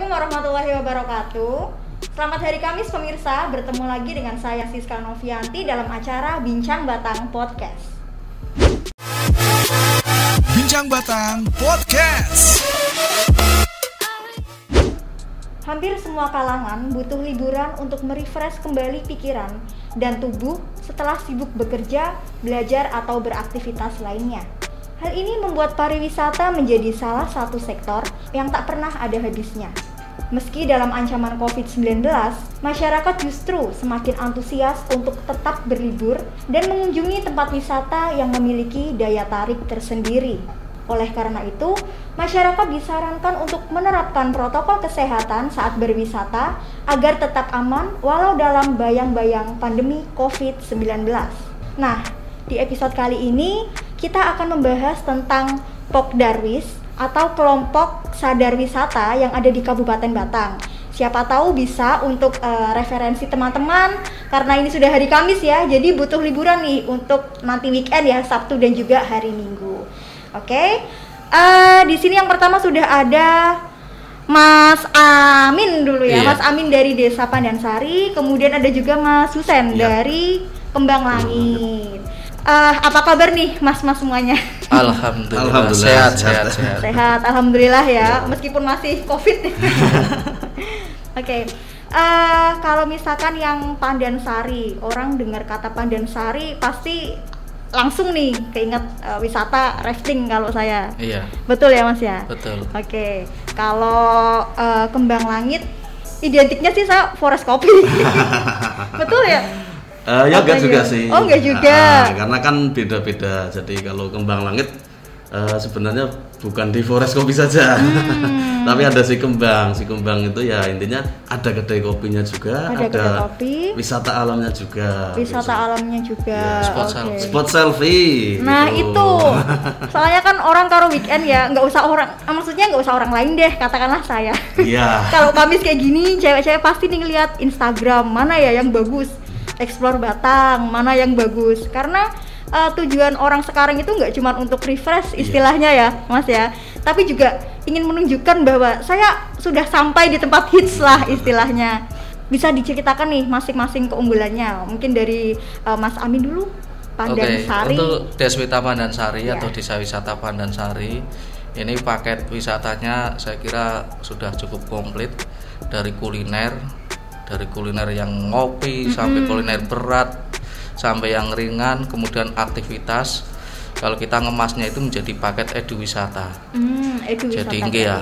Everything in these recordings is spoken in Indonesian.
Assalamualaikum warahmatullahi wabarakatuh. Selamat hari Kamis pemirsa, bertemu lagi dengan saya Siska Novianti dalam acara Bincang Batang Podcast. Bincang Batang Podcast. Hampir semua kalangan butuh liburan untuk merefresh kembali pikiran dan tubuh setelah sibuk bekerja, belajar, atau beraktivitas lainnya. Hal ini membuat pariwisata menjadi salah satu sektor yang tak pernah ada habisnya. Meski dalam ancaman COVID-19, masyarakat justru semakin antusias untuk tetap berlibur dan mengunjungi tempat wisata yang memiliki daya tarik tersendiri. Oleh karena itu, masyarakat disarankan untuk menerapkan protokol kesehatan saat berwisata agar tetap aman walau dalam bayang-bayang pandemi COVID-19. Nah, di episode kali ini kita akan membahas tentang Pokdarwis atau kelompok sadar wisata yang ada di Kabupaten Batang. Siapa tahu bisa untuk referensi teman-teman karena ini sudah hari Kamis ya, jadi butuh liburan nih untuk nanti weekend ya, Sabtu dan juga hari Minggu. Oke, di sini yang pertama sudah ada Mas Amin dulu ya, Mas Amin dari Desa Pandansari, kemudian ada juga Mas Husen dari Kembang Langit. Apa kabar nih mas-mas semuanya? Alhamdulillah. Sehat. Alhamdulillah ya, meskipun masih COVID. Oke. Kalau misalkan yang Pandansari, orang dengar kata Pandansari pasti langsung nih keinget wisata rafting kalau saya. Iya. Betul ya Mas ya? Betul. Oke. Kalau Kembang Langit identiknya sih saya forest kopi. Betul ya? Ya enggak juga sih. Oh enggak juga. Karena kan beda-beda. Jadi kalau Kembang Langit sebenarnya bukan di forest kopi saja. Tapi ada si kembang itu ya intinya ada kedai kopinya juga, ada kopi, wisata alamnya juga. Ya, spot selfie. Nah gitu. itu, soalnya kan orang kalau weekend ya nggak usah orang lain deh, katakanlah saya. Iya. Kalau Kamis kayak gini, cewek-cewek pasti nih ngeliat Instagram mana ya yang bagus, explore Batang mana yang bagus, karena tujuan orang sekarang itu nggak cuma untuk refresh istilahnya ya Mas ya, tapi juga ingin menunjukkan bahwa saya sudah sampai di tempat hits lah istilahnya. Bisa diceritakan nih masing-masing keunggulannya, mungkin dari Mas Amin dulu. Pandansari. Untuk Deswita Pandansari atau Desa Wisata Pandansari ini paket wisatanya saya kira sudah cukup komplit, dari kuliner yang ngopi sampai kuliner berat sampai yang ringan, kemudian aktivitas. Kalau kita ngemasnya itu menjadi paket eduwisata. Jadi ya,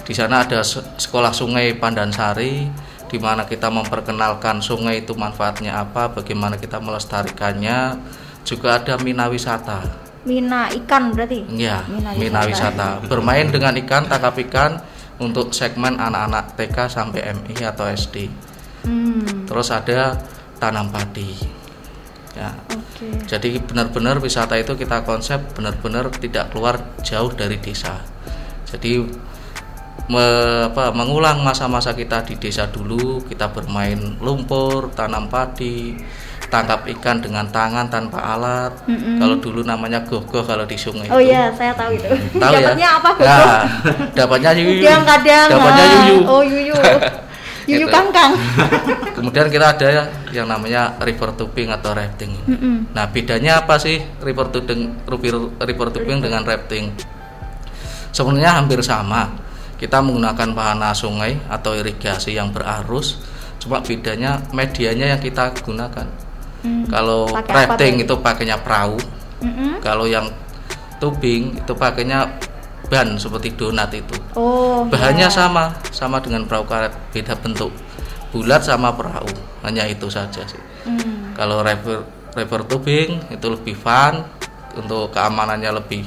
di sana ada sekolah sungai Pandansari, di mana kita memperkenalkan sungai itu manfaatnya apa, bagaimana kita melestarikannya. Juga ada Mina Wisata. Mina ikan berarti? Iya, Mina Wisata. Bermain dengan ikan, tangkap ikan untuk segmen anak-anak TK sampai MI atau SD. Terus ada tanam padi. Ya. Jadi benar-benar wisata itu kita konsep benar-benar tidak keluar jauh dari desa. Jadi mengulang masa-masa kita di desa dulu, kita bermain lumpur, tanam padi, tangkap ikan dengan tangan tanpa alat. Kalau dulu namanya gogoh kalau di sungai. Oh iya, saya tahu itu. Tahu dapatnya ya? apa gogoh? Nah, dapatnya yuyu. Kadang-kadang. Dapatnya yuyu. Oh yuyu. Yuyu Gitu. kangkang. Kemudian kita ada yang namanya river tubing atau rafting. Nah, bedanya apa sih river tubing dengan rafting? Sebenarnya hampir sama. Kita menggunakan wahana sungai atau irigasi yang berarus, cuma bedanya medianya yang kita gunakan. Kalau rafting itu pakainya perahu. Kalau yang tubing itu pakainya ban seperti donat itu. Bahannya sama dengan perahu karet, beda bentuk, bulat sama perahu, hanya itu saja sih. Kalau river tubing itu lebih fun, untuk keamanannya lebih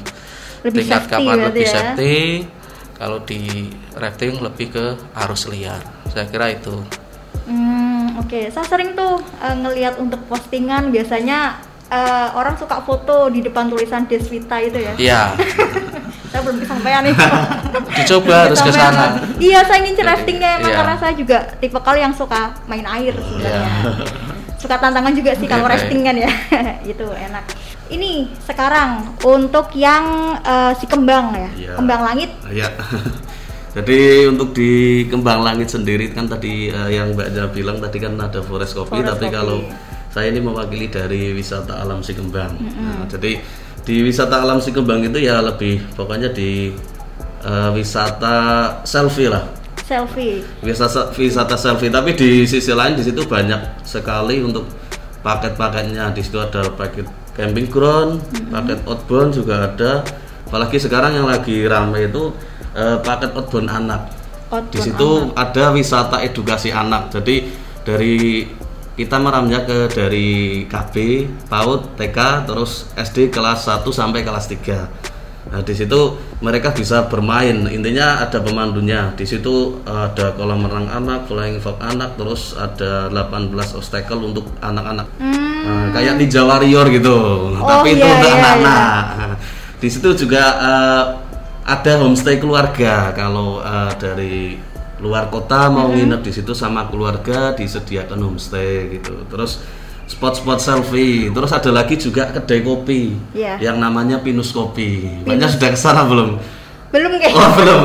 tingkat keamanan lebih safety. Kalau di rafting lebih ke arus liar, saya kira itu. Oke. Saya sering tuh ngelihat untuk postingan biasanya orang suka foto di depan tulisan Deswita itu ya. Iya. Saya belum kesampaian nih. Dicoba harus ke sana. Iya, saya ingin raftingnya emang karena saya juga tipe kali yang suka main air sebenarnya. Suka tantangan juga sih kalau rafting kan ya. Itu enak. Ini sekarang untuk yang si Kembang ya. Kembang Langit. Iya. Jadi untuk di Kembang Langit sendiri kan tadi yang Mbak Anja bilang tadi kan ada forest kopi, tapi kalau saya ini mewakili dari wisata alam Sikembang. Nah, jadi di wisata alam Sikembang itu ya lebih pokoknya di wisata selfie lah. Wisata selfie, tapi di sisi lain di situ banyak sekali untuk paket-paketnya. Di situ ada paket camping ground, paket outbound juga ada. Apalagi sekarang yang lagi ramai itu paket outbound anak. Di situ ada wisata edukasi anak. Jadi dari kita meramnya dari KB, PAUD, TK, terus SD kelas 1 sampai kelas 3. Nah, di situ mereka bisa bermain. Intinya ada pemandunya. Di situ ada kolam renang anak, flying fox anak, terus ada 18 obstacle untuk anak-anak. Kayak Ninja Warrior gitu. Tapi itu untuk anak-anak. Di situ juga ada homestay keluarga. Kalau dari luar kota mau nginep di situ sama keluarga disediakan homestay gitu. Terus spot-spot selfie. Terus ada lagi juga kedai kopi yang namanya Pinus Kopi. Banyak sudah kesana belum? Belum kayaknya. Oh belum.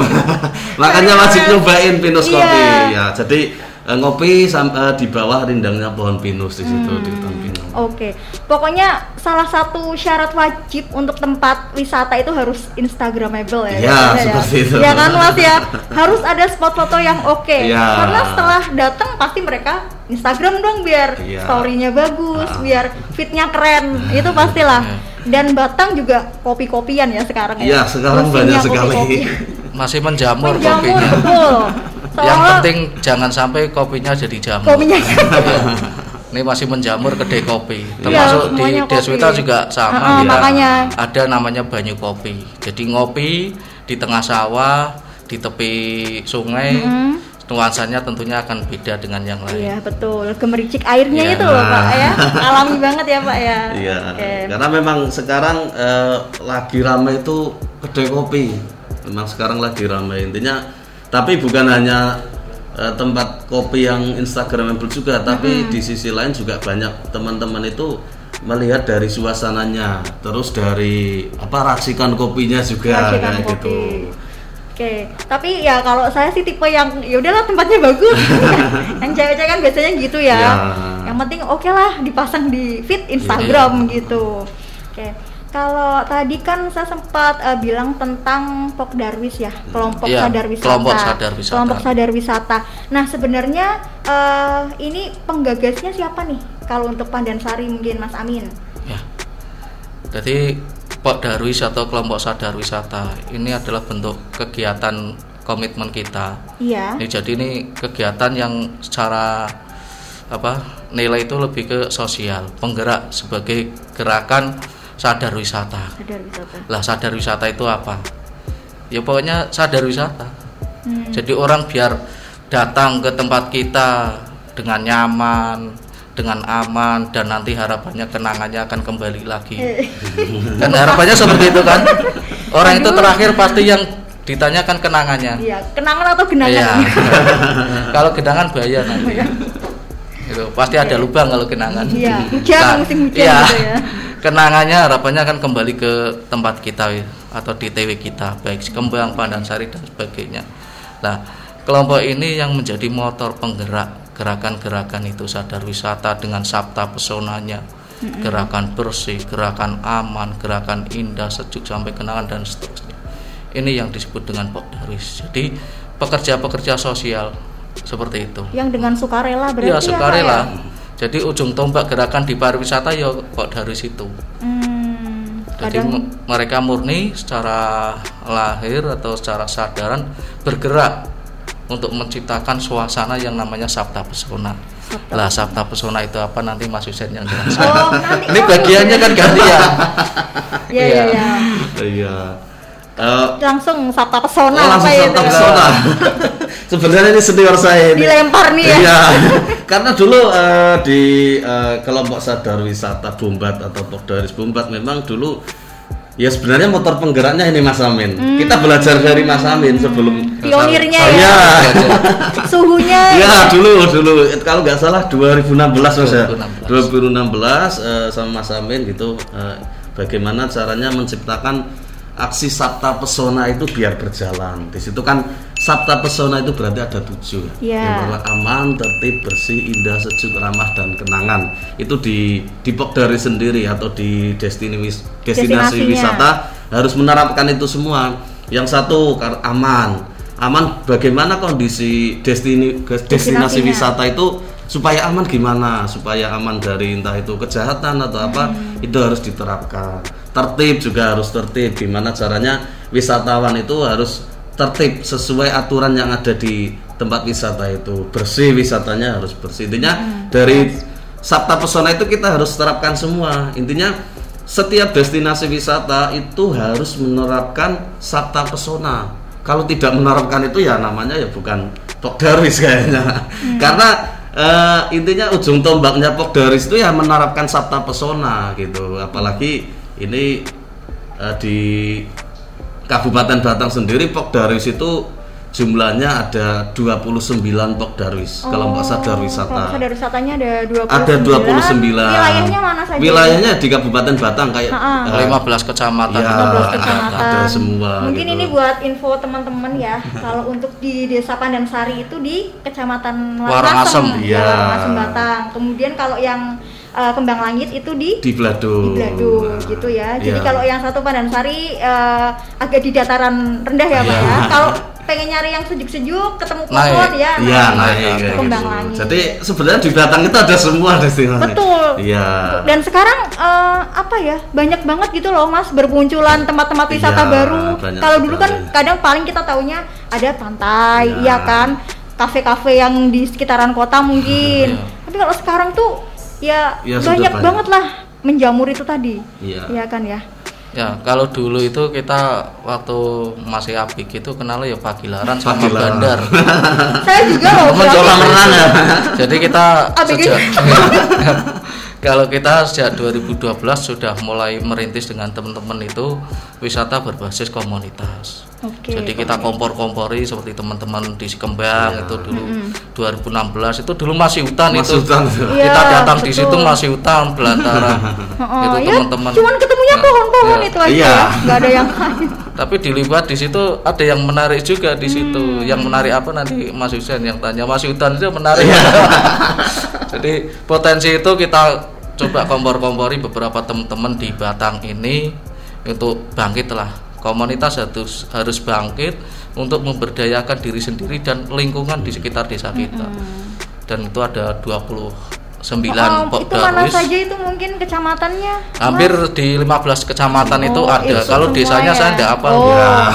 Makanya wajib nyobain Pinus Kopi. Ya jadi ngopi di bawah rindangnya pohon pinus di situ di hutan pinus. Oke. Pokoknya salah satu syarat wajib untuk tempat wisata itu harus instagramable ya. Iya, seperti itu. Ya kan Mas ya. Harus ada spot foto yang oke. Ya. Karena setelah datang pasti mereka Instagram dong biar story-nya bagus, biar fitnya keren. Itu pastilah. Dan Batang juga kopi-kopian ya sekarang ya. Iya, sekarang banyak sekali. Masih menjamur kopinya. Betul. Yang penting jangan sampai kopinya jadi jamur. Ini masih menjamur kedai kopi. Termasuk di Deswita juga sama ya. Makanya ada namanya Banyu Kopi. Jadi ngopi di tengah sawah, di tepi sungai. Nuansanya tentunya akan beda dengan yang lain. Iya betul, gemericik airnya itu loh Pak ya, alami banget ya Pak ya. Iya. Karena memang sekarang lagi ramai itu kedai kopi. Memang sekarang lagi ramai intinya. Tapi bukan hanya tempat kopi yang instagramable juga, tapi di sisi lain juga banyak teman-teman itu melihat dari suasananya, terus dari racikan kopinya juga kayak gitu. Oke, tapi ya kalau saya sih tipe yang ya udahlah tempatnya bagus. Yang cewek-cewek kan biasanya gitu ya. Yang penting oke lah dipasang di feed Instagram gitu. Oke. Kalau tadi kan saya sempat bilang tentang Pok Darwis ya, kelompok sadar wisata. Kelompok sadar wisata. Nah, sebenarnya ini penggagasnya siapa nih? Kalau untuk Pandansari mungkin Mas Amin. Ya. Jadi Pok Darwis atau kelompok sadar wisata ini adalah bentuk kegiatan komitmen kita. Iya. Jadi ini kegiatan yang secara nilai itu lebih ke sosial, penggerak sebagai gerakan sadar wisata. Lah sadar wisata itu apa? Ya pokoknya sadar wisata. Jadi orang biar datang ke tempat kita dengan nyaman, dengan aman, dan nanti harapannya kenangannya akan kembali lagi. Dan harapannya seperti itu kan. Orang itu terakhir pasti yang ditanyakan kenangannya. Iya, kenangan atau genangan? Iya. Kalau genangan bahaya nanti. Itu pasti ada lubang kalau genangan. Iya, hujan musim hujan gitu ya. Kenangannya harapannya akan kembali ke tempat kita atau di TW kita, baik Sikembang, Pandansari dan sebagainya. Nah, kelompok ini yang menjadi motor penggerak gerakan-gerakan itu sadar wisata dengan sabta pesonanya, gerakan bersih, gerakan aman, gerakan indah, sejuk sampai kenangan dan seterusnya. Ini yang disebut dengan Pok Darwis. Jadi pekerja-pekerja sosial seperti itu. Yang dengan sukarela berarti ya? Sukarela. Jadi ujung tombak gerakan di pariwisata ya Pok Darwis itu. Jadi mereka murni secara lahir atau secara sadaran bergerak untuk menciptakan suasana yang namanya sabta pesona. Lah sabta pesona itu apa nanti Mas Husen yang jelaskan. Ini bagiannya kan gantian. Iya. Langsung sabta pesona langsung sabta pesona. Sebenarnya ini senior saya ini. Dilempar nih ya. Iya. Karena dulu di kelompok sadar wisata Bombat atau Pok Darwis Bombat memang dulu ya sebenarnya motor penggeraknya ini Mas Amin. Kita belajar dari Mas Amin sebelum pionirnya ya. Suhunya. Ya dulu kalau nggak salah 2016 Mas ya. 2016 sama Mas Amin gitu bagaimana caranya menciptakan aksi Sabta Pesona itu biar berjalan. Di situ kan Sabta Pesona itu berarti ada 7. Yang pertama aman, tertib, bersih, indah, sejuk, ramah, dan kenangan. Itu di Pokdaris sendiri atau di destinasi wisata harus menerapkan itu semua. Yang satu aman. Aman bagaimana kondisi destinasi wisata itu supaya aman gimana? Supaya aman dari entah itu kejahatan atau apa, itu harus diterapkan. Tertib juga harus tertib. Gimana caranya wisatawan itu harus tertib sesuai aturan yang ada di tempat wisata itu. Bersih, wisatanya harus bersih. Intinya dari Sabta Pesona itu kita harus terapkan semua. Intinya setiap destinasi wisata itu harus menerapkan Sabta Pesona. Kalau tidak menerapkan itu ya namanya ya bukan Pokdaris kayaknya. Karena intinya ujung tombaknya Pokdaris itu ya menerapkan Sabta Pesona gitu. Apalagi ini di Kabupaten Batang sendiri Pokdaris itu jumlahnya ada 29 Pokdaris, kelompok sadar wisata. Sadar wisatanya ada 29. Ada 29. Wilayahnya mana saja? Wilayahnya di Kabupaten Batang kayak 15 kecamatan. Ya, 15 kecamatan. Ada semua. Mungkin gitu. ini buat info teman-teman ya. Kalau untuk di Desa Pandansari itu di Kecamatan Warangasem. Iya. Warangasem Batang. Kemudian kalau yang Kembang Langit itu di Blado. Gitu ya. Jadi kalau yang satu Pandansari agak di dataran rendah ya Pak ya. Kalau pengen nyari yang sejuk-sejuk ketemu pohon ya. Iya, naik Kembang gitu. Langit. Jadi sebenarnya di Batang itu ada semua destinasi. Betul. Iya. Dan sekarang apa ya? Banyak banget gitu loh Mas bermunculan tempat-tempat wisata baru. Kalau dulu kan kadang paling kita taunya ada pantai, iya kan? Kafe-kafe yang di sekitaran kota mungkin. Tapi kalau sekarang tuh ya banyak banget lah menjamur itu tadi. Iya kan ya. Ya, kalau dulu itu kita waktu masih abik itu kenalnya ya Pagilaran sama Bandar. Saya juga loh. Jadi kita kalau kita sejak 2012 sudah mulai merintis dengan teman-teman itu wisata berbasis komunitas. Jadi kita kompor-kompori seperti teman-teman di Sikembang itu dulu 2016 itu dulu masih hutan itu. Kita datang di situ masih hutan belantara. Itu teman-teman. Cuman ketemunya pohon-pohon itu aja ya, nggak ada yang lain. Tapi dilibat di situ ada yang menarik juga di situ. Yang menarik apa nanti Mas Husen yang tanya. Mas hutan itu menarik. Jadi potensi itu kita coba kompor-kompori beberapa teman-teman di Batang ini untuk bangkit lah. Komunitas harus bangkit untuk memberdayakan diri sendiri dan lingkungan di sekitar desa kita. Dan itu ada 29 Pokdaris. Itu mana saja itu mungkin kecamatannya? Hampir di 15 kecamatan itu ada. Kalau desanya saya enggak apa.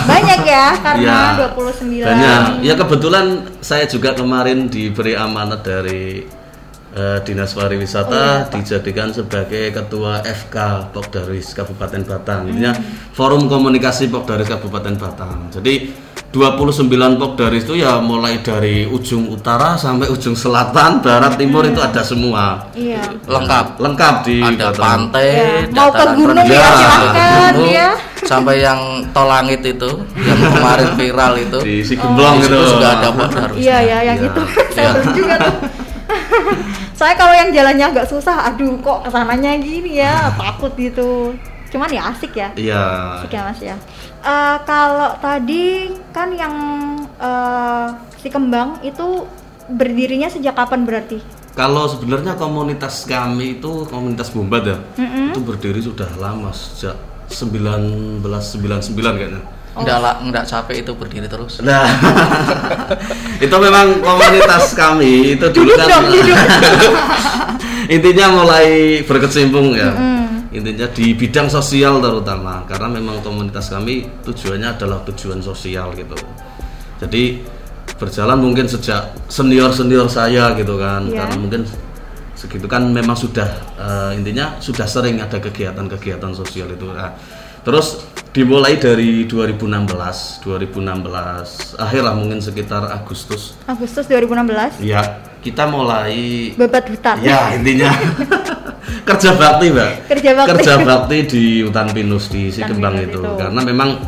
Banyak ya karena 29. Banyak. Ya kebetulan saya juga kemarin diberi amanat dari Dinas Pariwisata dijadikan sebagai ketua FK Pokdaris Kabupaten Batang. Intinya Forum Komunikasi Pokdaris Kabupaten Batang. Jadi 29 Pokdaris itu ya mulai dari ujung utara sampai ujung selatan, barat, timur itu ada semua. Lengkap di ada Batang. Pantai, mau ke gunung ya silakan ya. Sampai yang Tol Langit itu yang kemarin viral itu di Sikembang itu juga ada Pokdaris. Iya yang itu. Saya juga tuh. Saya kalau yang jalannya agak susah, aduh kok kesananya gini ya, takut gitu. Cuman ya asik ya. Iya. Asik ya Mas ya. Kalau tadi kan yang Sikembang itu berdirinya sejak kapan berarti? Kalau sebenarnya komunitas kami itu komunitas Bombat ya, itu berdiri sudah lama sejak 1999 kayaknya. Enggak capek itu berdiri terus. Nah, itu memang komunitas kami itu dulu kan. Intinya mulai berkecimpung ya. Intinya di bidang sosial terutama karena memang komunitas kami tujuannya adalah tujuan sosial gitu. Jadi berjalan mungkin sejak senior saya gitu kan. Karena mungkin segitu kan memang sudah intinya sudah sering ada kegiatan sosial itu. Nah, terus dimulai dari 2016 akhir lah mungkin sekitar Agustus 2016. Ya, kita mulai babat hutan. Ya, intinya kerja bakti, Mbak. Kerja bakti di hutan pinus di Sikembang itu. Karena memang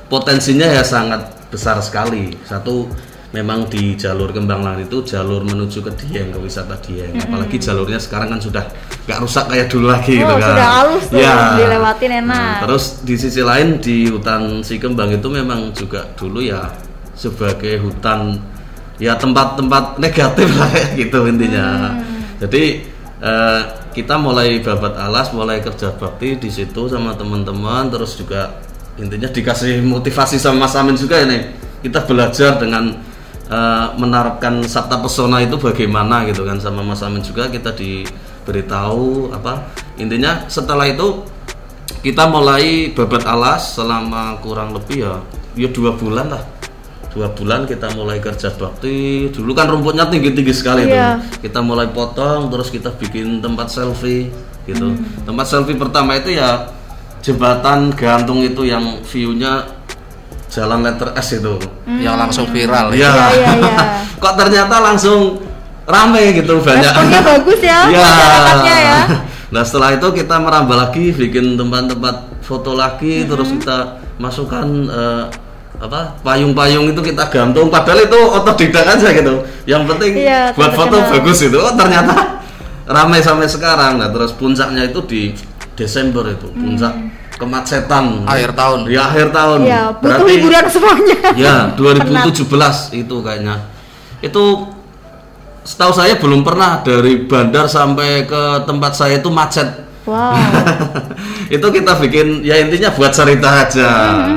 potensinya ya sangat besar sekali. Satu memang di jalur Kembang Langit itu jalur menuju ke Dieng, ke wisata Dieng. Apalagi jalurnya sekarang kan sudah nggak rusak kayak dulu lagi gitu kan. Sudah halus tuh, dilewatin enak. Nah, terus di sisi lain di hutan Si Kembang itu memang juga dulu ya sebagai hutan ya tempat-tempat negatif lah gitu intinya. Jadi kita mulai babat alas, mulai kerja bakti di situ sama teman-teman, terus juga intinya dikasih motivasi sama Mas Amin juga ini. Kita belajar dengan menerapkan Sabta Pesona itu bagaimana gitu kan, sama Mas Amin juga kita diberitahu apa. Intinya setelah itu kita mulai babat alas selama kurang lebih ya 2 bulan lah. 2 bulan kita mulai kerja bakti. Dulu kan rumputnya tinggi-tinggi sekali tuh. Kita mulai potong, terus kita bikin tempat selfie gitu. Tempat selfie pertama itu ya jembatan gantung itu yang view-nya jalan letter S itu. Yang langsung viral ya. Kok ternyata langsung rame gitu, banyak. Responnya bagus ya masyarakatnya ya. Nah setelah itu kita merambah lagi, bikin tempat-tempat foto lagi, terus kita masukkan payung-payung itu kita gantung, padahal itu otodidak aja gitu. Yang penting buat foto bagus itu. Oh, ternyata ramai sampai sekarang. Nah, terus puncaknya itu di Desember itu, puncak kemacetan akhir tahun. Ya, akhir tahun. Ya, butuh liburan semuanya. Ya, 2017 itu kayaknya. Itu setahu saya belum pernah dari bandar sampai ke tempat saya itu macet. Wow. Itu kita bikin ya intinya buat cerita aja.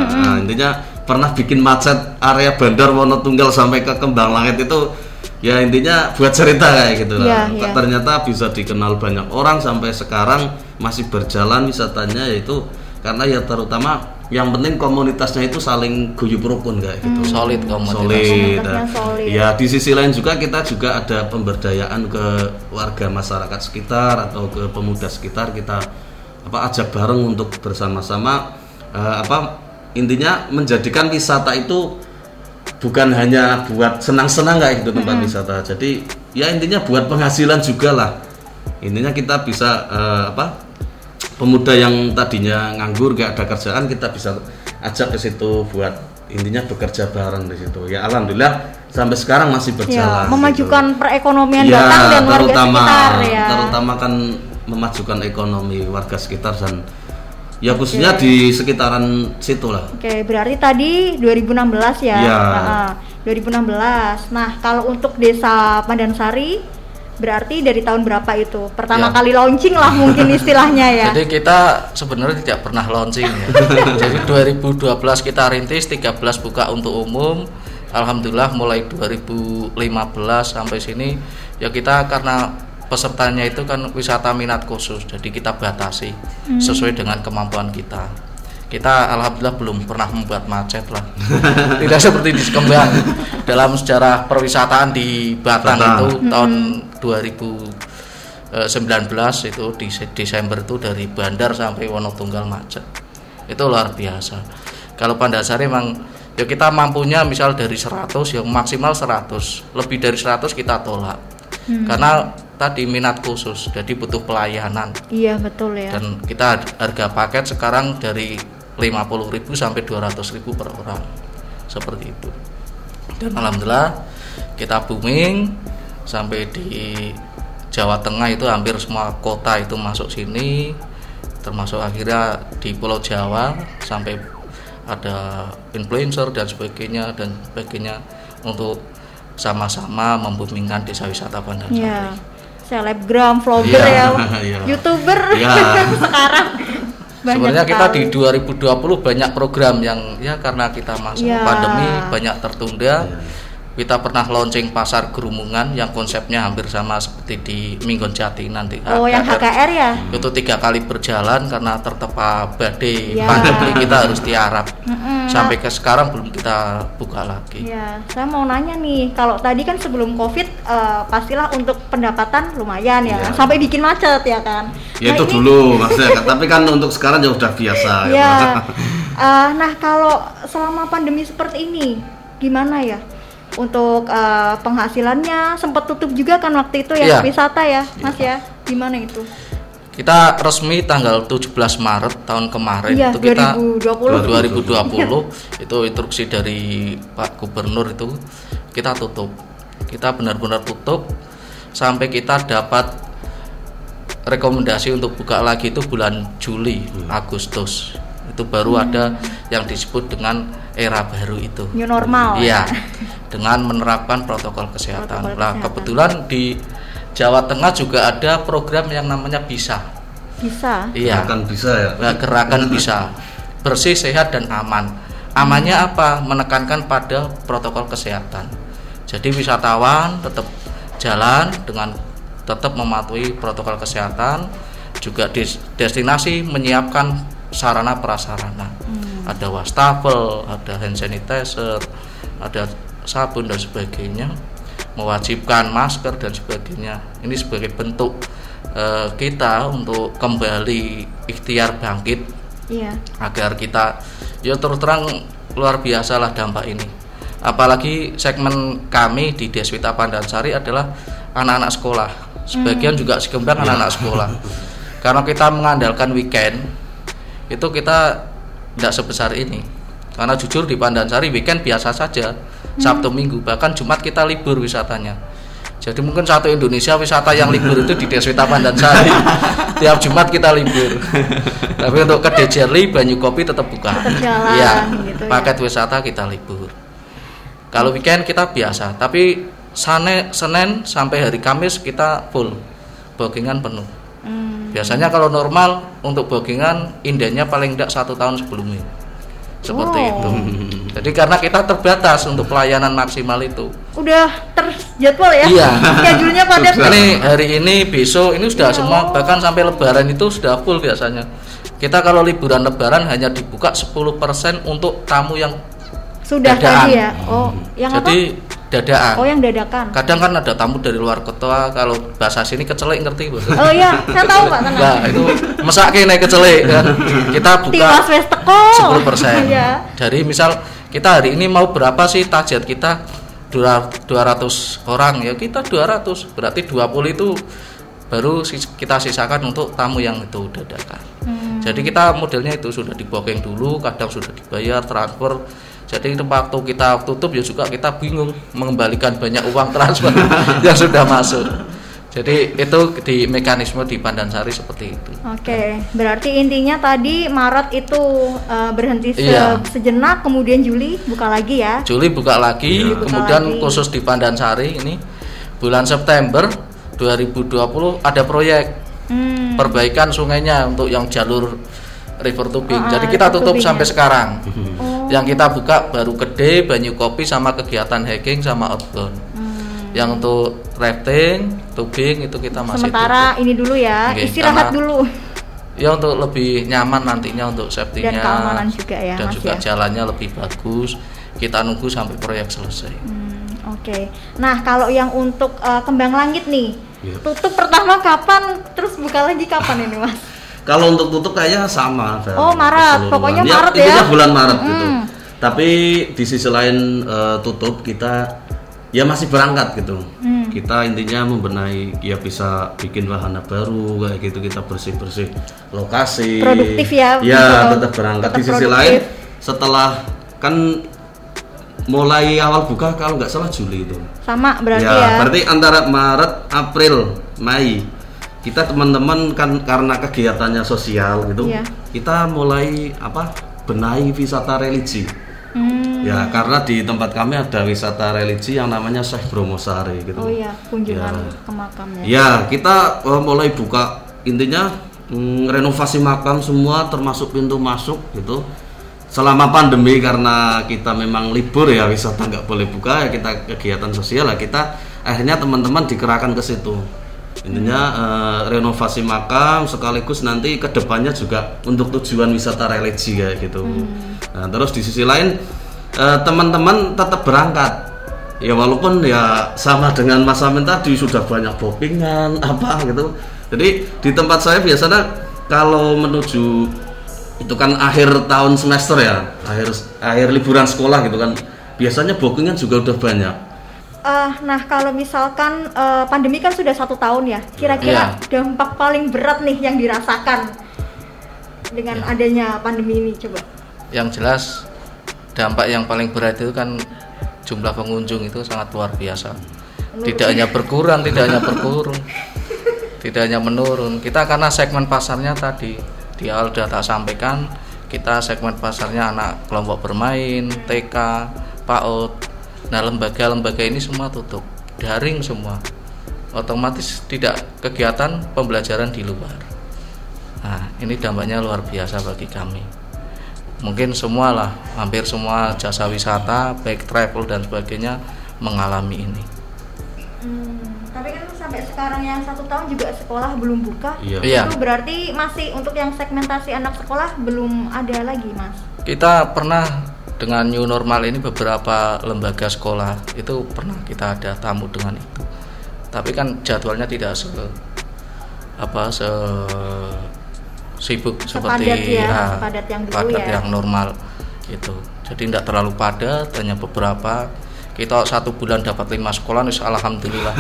Nah, intinya pernah bikin macet area Bandar Wonotunggal sampai ke Kembang Langit itu ya intinya buat cerita kayak gitu lah. Ternyata bisa dikenal banyak orang sampai sekarang masih berjalan wisatanya, yaitu karena ya terutama yang penting komunitasnya itu saling guyup rukun kayak gitu. Solid komunitas. Solid. Ya di sisi lain juga kita juga ada pemberdayaan ke warga masyarakat sekitar atau ke pemuda sekitar, kita ajak bareng untuk bersama-sama intinya menjadikan wisata itu bukan hanya buat senang-senang kayak gitu tempat wisata. Jadi ya intinya buat penghasilan juga lah. Intinya kita bisa pemuda yang tadinya nganggur gak ada kerjaan, kita bisa ajak ke situ buat intinya bekerja bareng di situ. Ya alhamdulillah sampai sekarang masih berjalan. Ya, memajukan perekonomian Batang dan warga sekitar ya. Terutama kan memajukan ekonomi warga sekitar dan ya khususnya di sekitaran situ lah. Oke, berarti tadi 2016 ya. 2016. Nah, kalau untuk Desa Pandansari berarti dari tahun berapa itu? Pertama kali launching lah mungkin istilahnya ya. Jadi kita sebenarnya tidak pernah launching ya. Jadi 2012 kita rintis, 13 buka untuk umum. Alhamdulillah mulai 2015 sampai sini ya kita karena pesertanya itu kan wisata minat khusus, jadi kita batasi sesuai dengan kemampuan kita. Kita alhamdulillah belum pernah membuat macet lah. Tidak seperti di Kembang. Dalam sejarah perwisataan di Batang itu tahun 2019 itu di Desember itu dari Bandar sampai Wonotunggal macet. Itu luar biasa. Kalau Pandansari memang ya kita mampunya misal dari 100 yang maksimal 100, lebih dari 100 kita tolak. Karena tadi minat khusus, jadi butuh pelayanan. Iya betul ya. Dan kita harga paket sekarang dari 50.000 sampai 200.000 per orang, seperti itu. Dan alhamdulillah kita booming sampai di Jawa Tengah itu hampir semua kota itu masuk sini, termasuk akhirnya di Pulau Jawa sampai ada influencer dan sebagainya untuk sama-sama memboomingkan desa wisata Pandansari. Ya. Selebgram, vlogger YouTuber sekarang. Sebenarnya kita di 2020 banyak program yang ya karena kita masuk pandemi banyak tertunda. Kita pernah launching pasar Gerumungan yang konsepnya hampir sama seperti di Minggon Jati nanti. Oh, yang HKR ya? Itu 3 kali berjalan karena tertempa badai pandemi kita harus tiarap. Sampai ke sekarang belum kita buka lagi. Ya, saya mau nanya nih, kalau tadi kan sebelum Covid pastilah untuk pendapatan lumayan ya, sampai bikin macet ya kan? Ya itu dulu maksudnya, tapi kan untuk sekarang ya udah biasa. Ya. Nah kalau selama pandemi seperti ini gimana ya? Untuk penghasilannya sempat tutup juga kan waktu itu ya wisata ya Mas ya, gimana itu? Kita resmi tanggal 17 Maret tahun kemarin Iya, itu kita 2020 itu instruksi dari Pak Gubernur itu kita tutup. Kita benar-benar tutup sampai kita dapat rekomendasi untuk buka lagi itu bulan Juli, Agustus. Itu baru ada yang disebut dengan era baru itu. New normal. Iya. Dengan menerapkan protokol kesehatan. Protokol kesehatan. Kebetulan di Jawa Tengah juga ada program yang namanya BISA. Bisa. Iya. Gerakan bisa ya. Gerakan bisa. Bersih, sehat dan aman. Amannya apa? Menekankan pada protokol kesehatan. Jadi wisatawan tetap jalan dengan tetap mematuhi protokol kesehatan. Juga destinasi menyiapkan sarana prasarana. Ada wastafel, ada hand sanitizer, ada sabun dan sebagainya. Mewajibkan masker dan sebagainya. Ini sebagai bentuk kita untuk kembali ikhtiar bangkit, Iya. agar kita ya terus terang luar biasa lah dampak ini. Apalagi segmen kami di Deswita Pandansari adalah anak-anak sekolah. Sebagian juga si Kembang anak-anak sekolah. Karena kita mengandalkan weekend, itu kita tidak sebesar ini. Karena jujur di Pandansari weekend biasa saja. Sabtu Minggu, bahkan Jumat kita libur wisatanya. Jadi mungkin satu Indonesia wisata yang libur itu di Deswita Pandansari. Tiap Jumat kita libur. Tapi untuk ke Dejerli, Banyu Kopi tetap buka. Tetap jalan, Iya, gitu ya. paket wisata kita libur. Kalau weekend kita biasa, tapi Senin sampai hari Kamis kita full, bookingan penuh. Biasanya kalau normal untuk bookingan indahnya paling tidak 1 tahun sebelumnya. Seperti itu. Jadi karena kita terbatas untuk pelayanan maksimal itu. Udah terjadwal ya? Iya. Schedule-nya padat. Ini hari ini, besok ini sudah semua, bahkan sampai Lebaran itu sudah full biasanya. Kita kalau liburan Lebaran hanya dibuka 10% untuk tamu yang Sudah dadaan. tadi ya. Oh, yang Jadi dadaan. Oh, yang dadakan. Kadang kan ada tamu dari luar kota, kalau bahasa sini kecelek, ngerti Bu? Oh iya, saya tahu Pak, tenang. Nah, itu mesake naik kecelek kan. Kita buka Tiwas wes teko. 10%. Iya. Dari misal kita hari ini mau berapa sih target kita? 200 orang ya, kita 200. Berarti 20 itu baru kita sisakan untuk tamu yang itu dadakan. Jadi kita modelnya itu sudah di booking dulu, kadang sudah dibayar transfer. Jadi waktu kita tutup ya juga kita bingung mengembalikan banyak uang transfer yang sudah masuk. Jadi itu di mekanisme di Pandansari seperti itu. Oke, berarti intinya tadi Maret itu berhenti Iya. sejenak, kemudian Juli buka lagi ya. Juli buka lagi, Juli buka kemudian lagi. khusus di Pandansari ini bulan September 2020 ada proyek perbaikan sungainya untuk yang jalur river tubing. Jadi kita river tutup tubing sampai ya. sekarang. Oh. Yang kita buka baru Gede, Banyu Kopi sama kegiatan hiking sama outbound. Yang untuk rafting, tubing itu kita masih Sementara tutup. ini dulu ya, Oke, istirahat karena- dulu. Ya untuk lebih nyaman nantinya untuk safety-nya Dan keamanan juga ya, dan Mas juga ya. jalannya lebih bagus. Kita nunggu sampai proyek selesai. Oke. Nah, kalau yang untuk Kembang Langit nih, Iya. tutup pertama kapan, terus buka lagi kapan ini, Mas? Kalau untuk tutup kayaknya sama. Dan Oh, Maret. keseluruhan. Pokoknya Maret ya. Intinya bulan Maret gitu. Tapi di sisi lain tutup kita ya masih berangkat gitu. Kita intinya membenahi, ya bisa bikin wahana baru kayak gitu, kita bersih-bersih lokasi. Produktif ya, Ya, betul. tetap berangkat. Tetap Di sisi produktif. lain setelah kan mulai awal buka kalau nggak salah Juli itu. Sama berarti ya. Berarti antara Maret, April, Mei kita teman-teman kan karena kegiatannya sosial gitu, Iya. kita mulai benahi wisata religi. Ya karena di tempat kami ada wisata religi yang namanya Syekh Bromosari gitu. Oh iya, kunjungan Ya. ke makam ya. Ya kita mulai buka, intinya renovasi makam semua termasuk pintu masuk gitu. Selama pandemi karena kita memang libur ya, wisata nggak boleh buka ya, kita kegiatan sosial lah, kita akhirnya teman-teman dikerahkan ke situ. Intinya renovasi makam sekaligus nanti kedepannya juga untuk tujuan wisata religi kayak gitu. Nah, terus di sisi lain teman-teman tetap berangkat. Ya walaupun ya sama dengan Mas Amin tadi sudah banyak bookingan apa gitu. Jadi di tempat saya biasanya kalau menuju itu kan akhir tahun semester ya, akhir liburan sekolah gitu kan, biasanya bookingan juga udah banyak. Nah kalau misalkan pandemi kan sudah 1 tahun ya, kira-kira dampak paling berat nih yang dirasakan dengan adanya pandemi ini, coba. Yang jelas dampak yang paling berat itu kan jumlah pengunjung itu sangat luar biasa. Tidak hanya berkurang, tidak hanya menurun. Kita karena segmen pasarnya tadi di awal sudah tak sampaikan, kita segmen pasarnya anak kelompok bermain, TK, PAUD. Nah, lembaga-lembaga ini semua tutup, daring semua. Otomatis tidak kegiatan pembelajaran di luar. Nah, ini dampaknya luar biasa bagi kami. Mungkin semualah, hampir semua jasa wisata, baik travel dan sebagainya mengalami ini. Tapi kan sampai sekarang yang 1 tahun juga sekolah belum buka. Iya. Itu berarti masih untuk yang segmentasi anak sekolah belum ada lagi, Mas. Kita pernah dengan new normal ini beberapa lembaga sekolah itu pernah kita ada tamu dengan itu. Tapi kan jadwalnya tidak sibuk seperti sepadat yang dulu yang normal itu. Jadi tidak terlalu padat, hanya beberapa. Kita 1 bulan dapat 5 sekolah, alhamdulillah.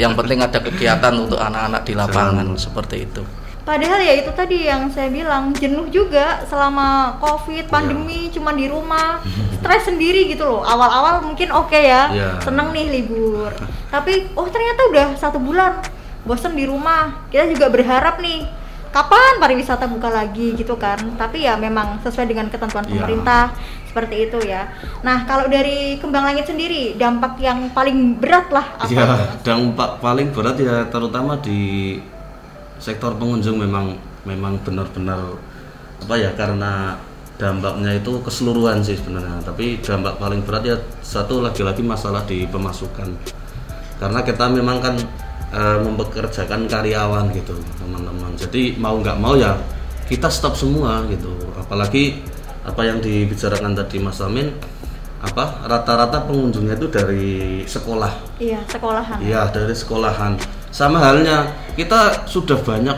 Yang penting ada kegiatan untuk anak-anak di lapangan seperti itu. Padahal ya itu tadi yang saya bilang, jenuh juga selama COVID, pandemi, cuma di rumah, stres sendiri gitu loh. Awal-awal mungkin seneng nih libur. Tapi ternyata udah 1 bulan, bosen di rumah. Kita juga berharap nih, kapan pariwisata buka lagi gitu kan. Tapi ya memang sesuai dengan ketentuan pemerintah, seperti itu ya. Nah kalau dari Kembang Langit sendiri, dampak yang paling berat lah apa? Ya, dampak paling berat ya terutama di sektor pengunjung memang benar-benar karena dampaknya itu keseluruhan sih sebenarnya. Tapi dampak paling berat ya satu lagi-lagi masalah di pemasukan. Karena kita memang kan mempekerjakan karyawan gitu teman-teman. Jadi mau nggak mau ya kita stop semua gitu. Apalagi apa yang dibicarakan tadi Mas Amin, rata-rata pengunjungnya itu dari sekolah. Iya, sekolahan. Iya, dari sekolahan. Sama halnya kita sudah banyak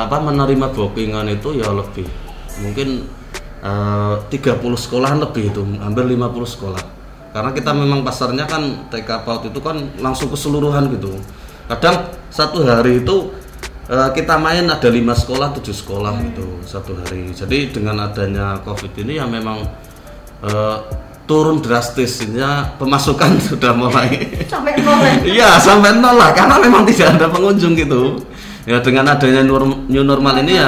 menerima bookingan itu ya lebih mungkin 30 sekolahan lebih itu, hampir 50 sekolah. Karena kita memang pasarnya kan TK PAUD itu kan langsung keseluruhan gitu. Kadang 1 hari itu kita main ada 5 sekolah, 7 sekolah gitu 1 hari. Jadi dengan adanya COVID ini ya memang turun drastisnya pemasukan sudah mulai sampai 0. Iya, sampai 0 lah karena memang tidak ada pengunjung gitu. Ya dengan adanya new normal ini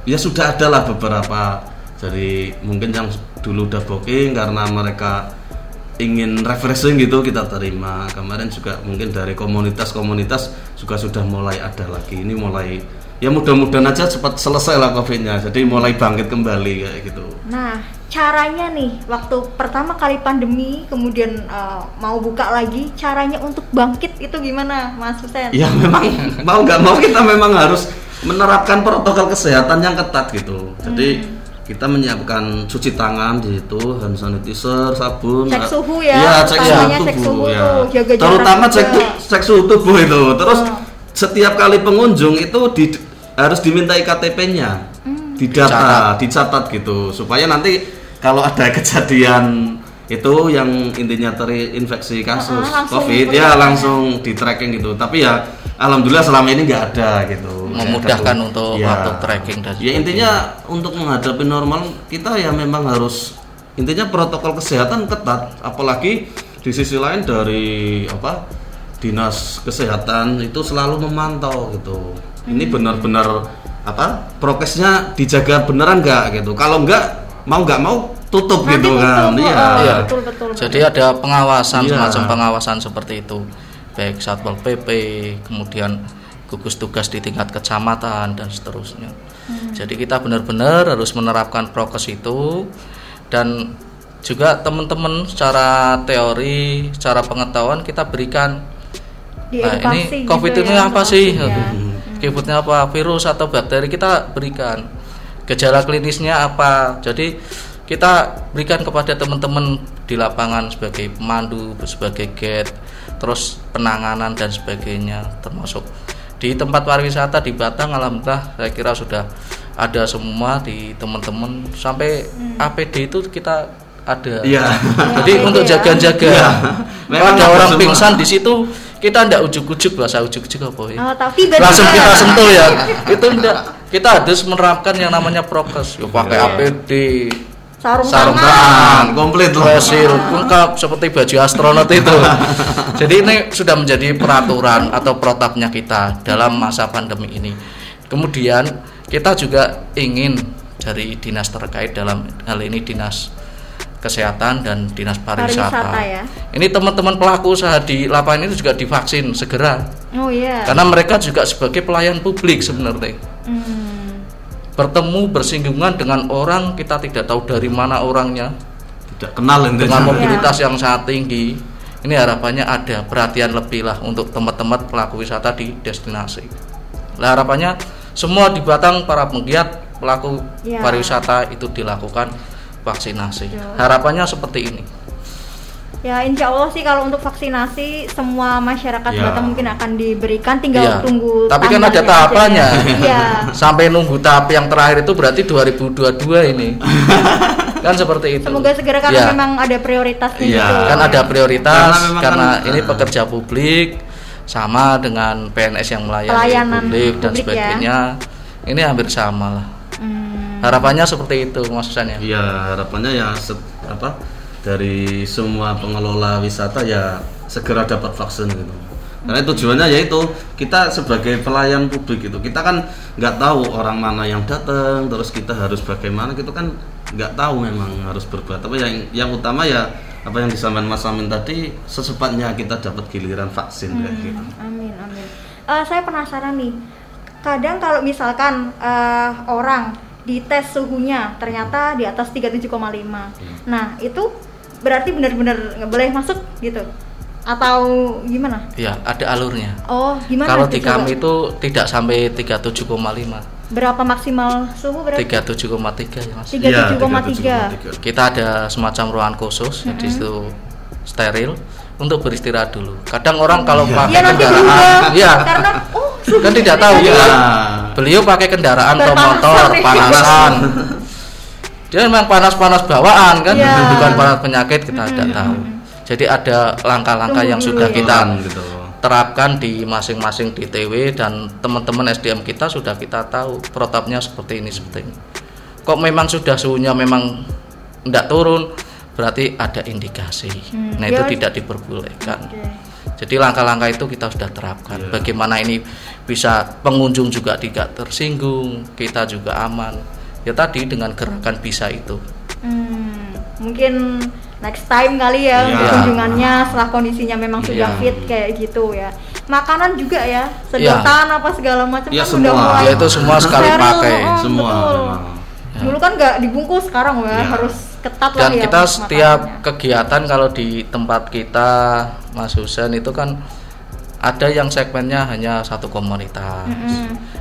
ya sudah ada lah beberapa. Jadi mungkin yang dulu udah booking karena mereka ingin refreshing gitu kita terima. Kemarin juga mungkin dari komunitas juga sudah mulai ada lagi. Ini mulai ya mudah-mudahan aja cepat selesai lah COVID-nya. Jadi mulai bangkit kembali kayak gitu. Nah, caranya nih waktu pertama kali pandemi kemudian mau buka lagi, caranya untuk bangkit itu gimana, Mas Husein? Ya memang mau nggak mau kita memang harus menerapkan protokol kesehatan yang ketat gitu. Jadi kita menyiapkan cuci tangan di situ, hand sanitizer, sabun, cek suhu ya. Iya, cek suhu ya. Jaga terutama cek suhu tubuh itu. Terus setiap kali pengunjung itu harus diminta KTP-nya, dicatat gitu, supaya nanti kalau ada kejadian itu yang intinya terinfeksi kasus COVID ya langsung di tracking gitu. Tapi ya alhamdulillah selama ini nggak ada gitu. Memudahkan untuk waktu tracking dan ya intinya untuk menghadapi normal kita ya memang harus intinya protokol kesehatan ketat. Apalagi di sisi lain dari dinas kesehatan itu selalu memantau gitu. Ini benar-benar prokesnya dijaga beneran nggak gitu. Kalau nggak mau tutup nanti gitu kan. Iya. Betul. Jadi ada pengawasan semacam pengawasan seperti itu. Baik Satpol PP, kemudian gugus tugas di tingkat kecamatan dan seterusnya. Jadi kita benar-benar harus menerapkan prokes itu dan juga teman-teman secara teori, secara pengetahuan kita berikan. Nah, ini COVID gitu ini apa sih? COVID-nya apa? Virus atau bakteri kita berikan. Gejala klinisnya apa? Jadi kita berikan kepada teman-teman di lapangan sebagai pemandu, sebagai guide, terus penanganan dan sebagainya, termasuk di tempat pariwisata di Batang. Alhamdulillah saya kira sudah ada semua di teman-teman, sampai APD itu kita ada. Iya. Jadi untuk jaga-jaga. Iya. Kalau ada orang pingsan di situ, kita ndak ujuk-ujuk, bahasa ujuk-ujuk apa ya? Oh, tapi Langsung kita sentuh ya. Itu ndak. Kita harus menerapkan yang namanya prokes. Yo pakai APD, sarung tangan, komplit loh. Fasil lengkap seperti baju astronot itu. Jadi ini sudah menjadi peraturan atau protapnya kita dalam masa pandemi ini. Kemudian kita juga ingin dari dinas terkait, dalam hal ini dinas kesehatan dan dinas pariwisata. Ya. Ini teman-teman pelaku usaha di lapangan itu juga divaksin segera. Oh iya. Karena mereka juga sebagai pelayan publik sebenarnya. Bertemu bersinggungan dengan orang kita tidak tahu dari mana orangnya, tidak kenal dengan mobilitas yang sangat tinggi. Ini harapannya ada perhatian lebih lah untuk teman-teman pelaku wisata di destinasi. Nah, harapannya semua di Batang para penggiat pelaku pariwisata itu dilakukan vaksinasi. Harapannya seperti ini. Ya, insya Allah sih kalau untuk vaksinasi semua masyarakat Batang mungkin akan diberikan, tinggal tunggu. Tapi kan ada tahapannya. Iya. Sampai nunggu tahap yang terakhir itu berarti 2022 ini. Kan seperti itu. Semoga segera karena memang ada prioritasnya gitu. Kan ada prioritas karena ini pekerja publik sama dengan PNS yang melayani publik dan sebagainya. Ini hampir sama lah. Harapannya seperti itu maksudnya. Iya, harapannya ya dari semua pengelola wisata ya segera dapat vaksin gitu. Karena tujuannya yaitu kita sebagai pelayan publik itu, kita kan nggak tahu orang mana yang datang, terus kita harus bagaimana gitu kan nggak tahu, memang harus berbuat. Tapi yang utama ya apa yang disampaikan Mas Amin tadi, secepatnya kita dapat giliran vaksin kayak gitu. Amin. Saya penasaran nih, kadang kalau misalkan orang dites suhunya ternyata di atas 37,5. Nah, itu berarti benar-benar nggak boleh masuk gitu? Atau gimana? Ya, ada alurnya. Oh, gimana? Kalau di kami itu tidak sampai 37,5. Berapa maksimal suhu berarti? 37,3 ya, Mas. 37,3. Kita ada semacam ruangan khusus, di situ steril untuk beristirahat dulu. Kadang orang kalau pakai kendaraan, karena kan tidak tahu beliau pakai kendaraan atau motor panasan. Dia memang panas-panas bawaan kan, bukan panas penyakit, kita tidak tahu. Jadi ada langkah-langkah yang sudah kita terapkan di masing-masing DTW, dan teman-teman SDM kita sudah kita tahu protapnya seperti ini. Kok memang sudah suhunya memang tidak turun, berarti ada indikasi. Nah, itu tidak diperbolehkan. Jadi langkah-langkah itu kita sudah terapkan. Bagaimana ini bisa pengunjung juga tidak tersinggung, kita juga aman. Ya tadi dengan gerakan bisa itu. Mungkin next time kali ya kunjungannya setelah kondisinya memang sudah fit kayak gitu ya. Makanan juga ya, sedotan apa segala macam kan semua. Udah mulai. Ya itu semua sekali pakai. Semua. Dulu kan nggak dibungkus, sekarang harus ketat lah ya. Dan kita setiap kegiatan kalau di tempat kita, Mas Husen, itu kan ada yang segmennya hanya satu komunitas.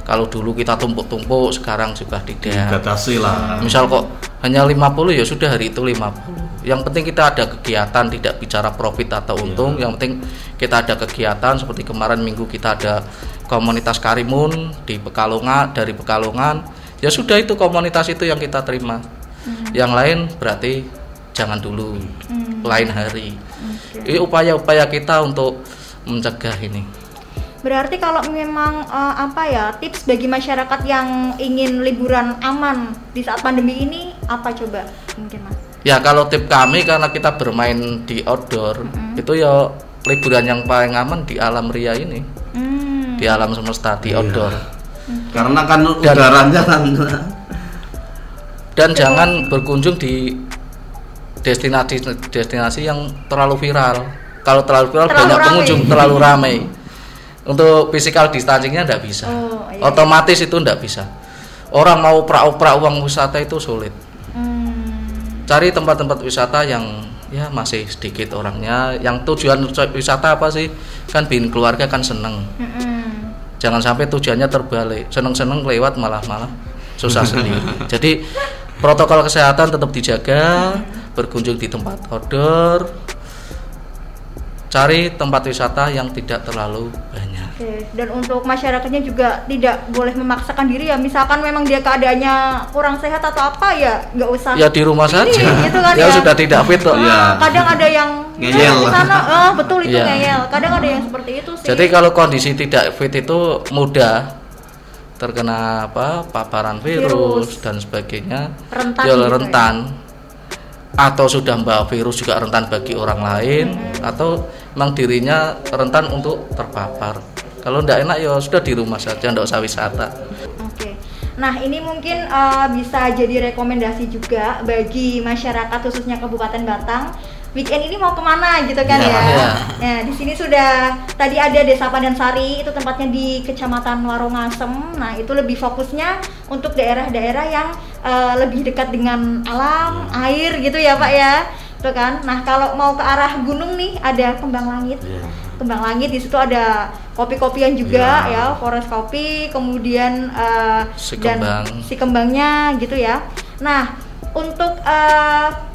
Kalau dulu kita tumpuk-tumpuk, sekarang juga tidak. Dibatasi lah. Misal kok hanya 50, ya sudah hari itu 50. Yang penting kita ada kegiatan, tidak bicara profit atau untung. Yang penting kita ada kegiatan. Seperti kemarin minggu kita ada komunitas Karimun di Pekalongan, dari Pekalongan. Ya sudah, itu komunitas itu yang kita terima. Yang lain berarti jangan dulu, lain hari. Ini upaya-upaya kita untuk mencegah ini. Berarti kalau memang tips bagi masyarakat yang ingin liburan aman di saat pandemi ini apa coba mungkin, Mas? Ya kalau tip kami, karena kita bermain di outdoor, itu ya liburan yang paling aman di alam ria ini, di alam semesta, di outdoor. Karena kan udaranya kan. Dan jangan berkunjung di destinasi yang terlalu viral. Kalau terlalu viral banyak pengunjung, terlalu ramai. Untuk physical distancingnya tidak bisa. Otomatis itu tidak bisa. Orang mau pra-pra uang wisata itu sulit. Cari tempat-tempat wisata yang ya masih sedikit orangnya. Yang tujuan wisata apa sih? Kan bikin keluarga kan seneng. Jangan sampai tujuannya terbalik. Seneng-seneng lewat malah susah sendiri. Jadi protokol kesehatan tetap dijaga. Berkunjung di tempat outdoor. Cari tempat wisata yang tidak terlalu banyak. Oke, dan untuk masyarakatnya juga tidak boleh memaksakan diri ya. Misalkan memang dia keadaannya kurang sehat atau apa ya, nggak usah. Ya di rumah saja. Gitu kan ya sudah tidak fit kok. Iya. Kadang ada yang Ngeyel. di sana, betul itu Iya. ngeyel. Kadang ada yang seperti itu sih. Jadi kalau kondisi tidak fit itu mudah terkena paparan virus dan sebagainya. Rentan Ya gitu rentan. Atau sudah membawa virus juga rentan bagi orang lain, atau memang dirinya rentan untuk terpapar. Kalau tidak enak ya sudah di rumah saja, tidak usah wisata. Oke. Nah, ini mungkin bisa jadi rekomendasi juga bagi masyarakat khususnya Kabupaten Batang. Weekend ini mau kemana gitu kan Ya, ya? ya. Nah, di sini sudah tadi ada Desa Pandansari, itu tempatnya di Kecamatan Warongasem. Nah, itu lebih fokusnya untuk daerah-daerah yang lebih dekat dengan alam, air gitu ya Pak ya. Tuh kan. Nah, kalau mau ke arah gunung nih ada Kembang Langit. Kembang Langit di situ ada kopi-kopian juga ya, forest kopi, kemudian Si dan kembang. si kembangnya gitu ya. Nah, untuk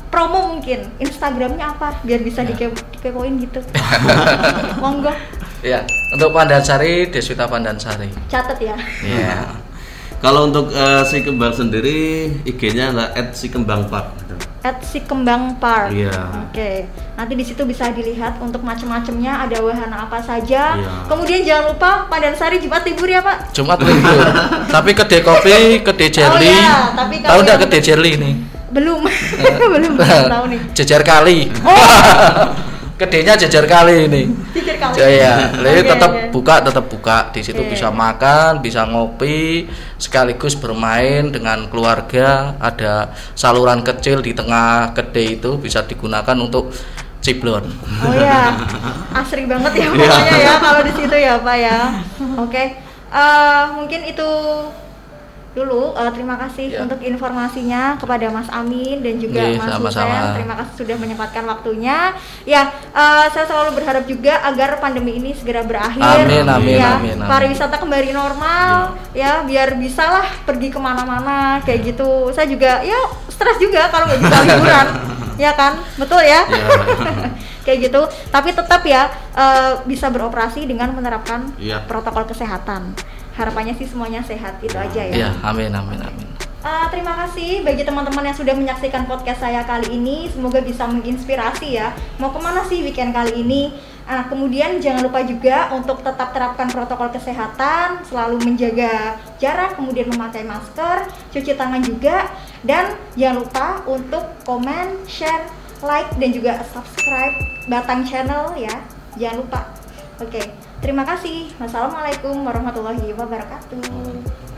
promo mungkin Instagramnya apa biar bisa dikepoin gitu. Monggo, Ya, untuk Pandansari, Deswita Pandansari. catat ya. Iya. Kalau untuk si kembang sendiri IG-nya adalah @sikembangpark. @sikembangpark. Iya. Oke. Nanti di situ bisa dilihat untuk macam-macamnya, ada wahana apa saja. Iya. Kemudian jangan lupa Pandansari Jumat libur ya, Pak. Jumat libur. Tapi kedai kopi, kedai jelly. iya, tapi kalau Tahu enggak yang- kedai jelly ini? Belum. belum tahu nih. Jejar kali. Kedainya jejar kali ini. Pikir kali. Ya, jadi Oke, tetap oke. tetap buka. Di situ Oke. bisa makan, bisa ngopi, sekaligus bermain dengan keluarga. Ada saluran kecil di tengah kedai itu bisa digunakan untuk ciblon. Oh ya, asri banget ya pokoknya ya kalau di situ ya Pak ya. Oke, mungkin itu dulu. Terima kasih Ya. untuk informasinya kepada Mas Amin dan juga Iya, Mas sama-sama. Husen. Terima kasih sudah menyempatkan waktunya. Ya, saya selalu berharap juga agar pandemi ini segera berakhir. Amin, amin, ya, amin, amin. pariwisata kembali normal. Ya, biar bisalah pergi kemana-mana kayak gitu. Saya juga ya stres juga kalau nggak bisa liburan. Ya kan, betul ya. Kayak gitu, tapi tetap ya bisa beroperasi dengan menerapkan Iya. protokol kesehatan. Harapannya sih semuanya sehat, itu aja ya. Ya, amin, amin, amin. Terima kasih bagi teman-teman yang sudah menyaksikan podcast saya kali ini. Semoga bisa menginspirasi ya. Mau kemana sih weekend kali ini? Kemudian jangan lupa juga untuk tetap terapkan protokol kesehatan, selalu menjaga jarak, kemudian memakai masker, cuci tangan juga, dan jangan lupa untuk komen, share, like, dan juga subscribe Batang Channel ya. Jangan lupa. Oke, terima kasih. Wassalamualaikum warahmatullahi wabarakatuh.